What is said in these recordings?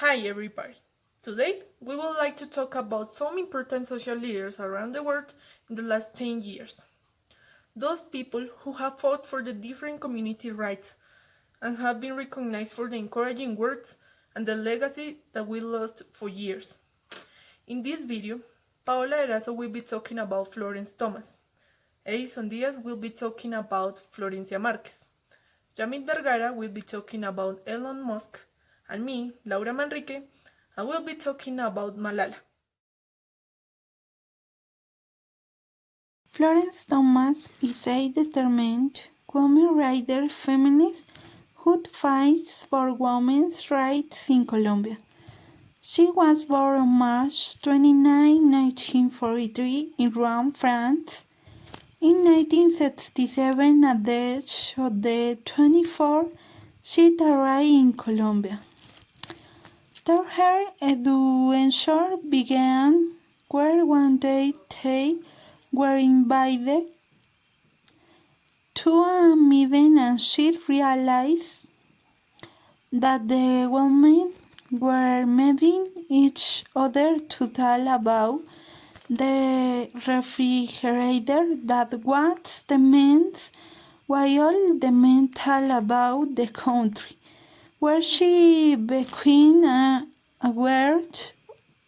Hi everybody! Today we would like to talk about some important social leaders around the world in the last 10 years. Those people who have fought for the different community rights and have been recognized for the encouraging words and the legacy that we lost for years. In this video, Paola Erazo will be talking about Florence Thomas. Edison Diaz will be talking about Florencia Marquez. Yamit Vergara will be talking about Elon Musk, and me, Laura Manrique, I will be talking about Malala. Florence Thomas is a determined woman rights feminist who fights for women's rights in Colombia. She was born on March 29, 1943 in Rouen, France. In 1967, at the age of 24, she arrived in Colombia. Her adventure began where one day they were invited to a meeting and she realized that the women were meeting each other to talk about the refrigerator that was the men's while the men talk about the country, where she became aware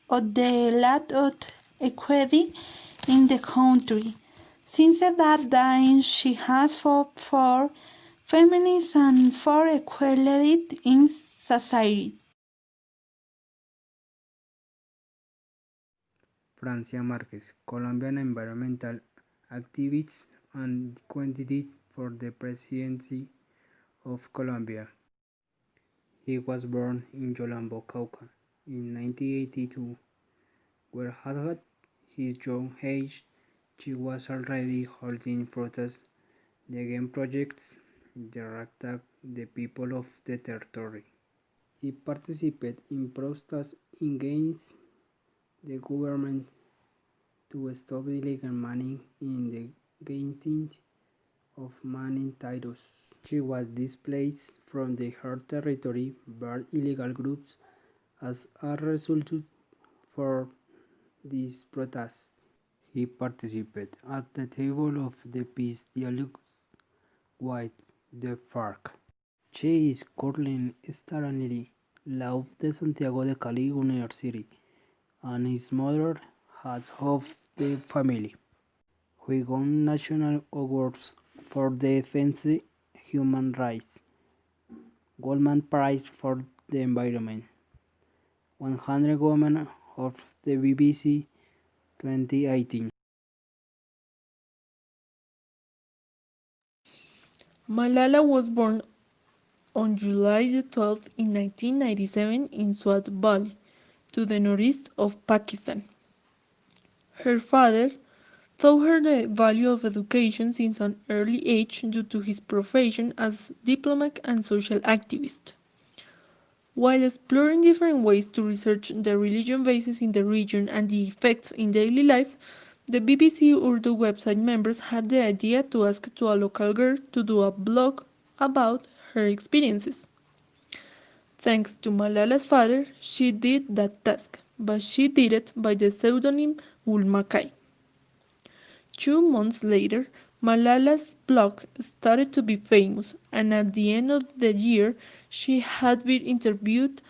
of the lack of equity in the country. Since that time, she has fought for feminism and for equality in society. Francia Marquez, Colombian environmental activist and candidate for the presidency of Colombia. He was born in Yolambó, Cauca, in 1982, where at his young age she was already holding protests against projects that attack the people of the territory. He participated in protests against the government to stop illegal mining in the gaining of mining titles. She was displaced from her territory by illegal groups as a result for these protests. He participated at the table of the peace dialogue with the FARC. She is currently studying law at the Santiago de Cali University and is mother half of the family. He won national awards for defense human rights, Goldman Prize for the Environment, 100 Women of the BBC 2018. Malala was born on July 12 in 1997 in Swat Valley, to the northeast of Pakistan. Her father taught her the value of education since an early age due to his profession as diplomat and social activist. While exploring different ways to research the religion bases in the region and the effects in daily life, the BBC Urdu website members had the idea to ask to a local girl to do a blog about her experiences. Thanks to Malala's father, she did that task, but she did it by the pseudonym Ulma Kai. 2 months later, Malala's blog started to be famous, and at the end of the year, she had been interviewed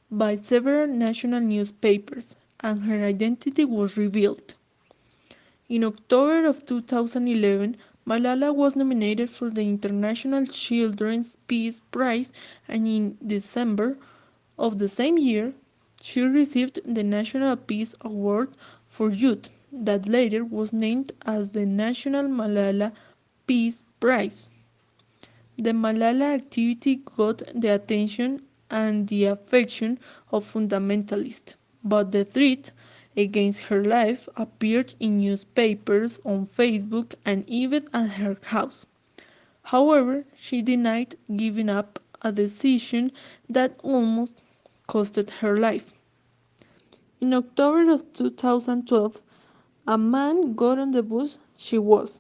by several national newspapers, and her identity was revealed. In October of 2011, Malala was nominated for the International Children's Peace Prize, and in December of the same year, she received the National Peace Award for Youth, that later was named as the National Malala Peace Prize. The Malala activity got the attention and the affection of fundamentalists, but the threat against her life appeared in newspapers, on Facebook, and even at her house. However, she denied giving up a decision that almost costed her life. In October of 2012, a man got on the bus she was.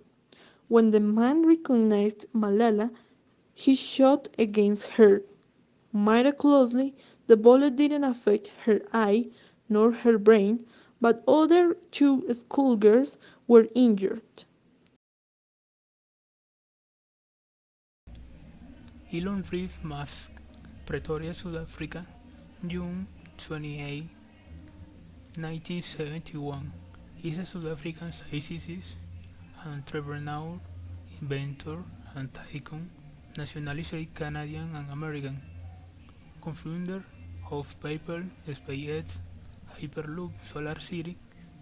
When the man recognized Malala, he shot against her. Miraculously, The bullet didn't affect her eye nor her brain, but other two schoolgirls were injured. Elon Reeve Musk, Pretoria, South Africa, June 28, 1971, is a South African physicist, entrepreneur, inventor, and tycoon, nationally Canadian and American, co-founder of PayPal, SpaceX, Hyperloop, SolarCity,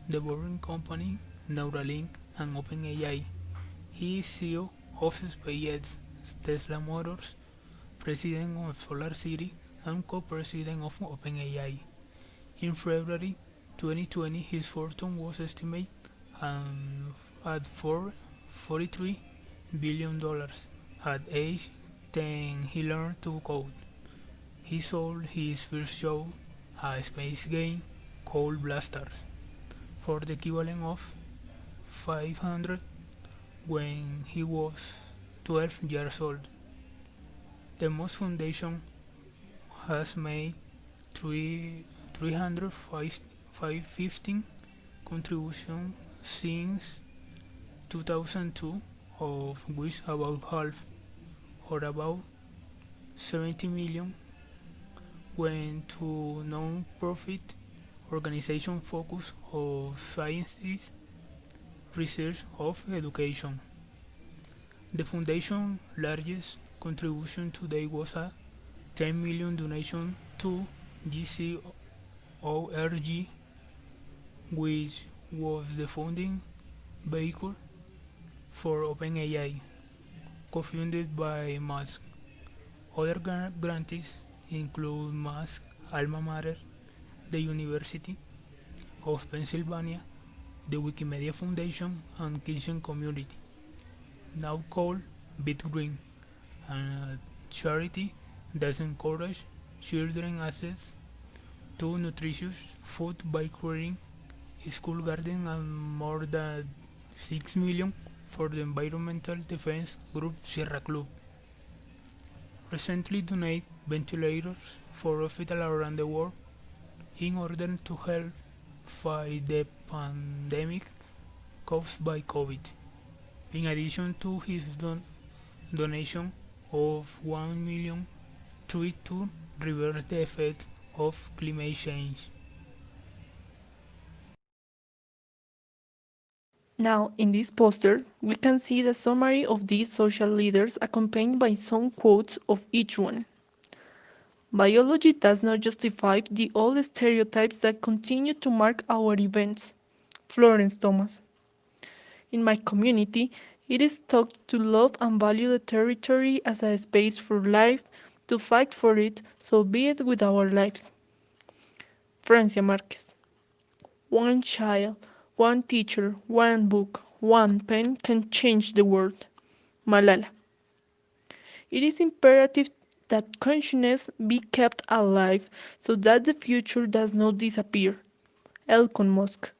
The Boring Company, Neuralink, and OpenAI. He is CEO of SpaceX, Tesla Motors, president of SolarCity, and co-president of OpenAI. In February 2020, his fortune was estimated at $43 billion. At age 10, he learned to code. He sold his first show, a space game called Blasters, for the equivalent of 500 when he was 12 years old. The Moss Foundation has made three, 315 contributions since 2002, of which about half, or about 70 million, went to non-profit organizations focused on science, research, of education. The foundation's largest contribution to date was a 10 million donation to GCORG, which was the funding vehicle for OpenAI, co-funded by Musk. Other grantees include Musk's alma mater, the University of Pennsylvania, the Wikimedia Foundation, and Christian Community, now called BitGreen, a charity that encourages children access to nutritious food by creating school gardens, and more than 6 million for the environmental defense group Sierra Club. Recently donated ventilators for hospitals around the world in order to help fight the pandemic caused by COVID. In addition to his donation of 1 million to reverse the effects of climate change. Now, in this poster, we can see the summary of these social leaders accompanied by some quotes of each one. Biology does not justify the old stereotypes that continue to mark our events. Florence Thomas. In my community, it is taught to love and value the territory as a space for life, to fight for it, so be it with our lives. Francia Marquez. One child, one teacher, one book, one pen can change the world. Malala. It is imperative that consciousness be kept alive so that the future does not disappear. Elon Musk.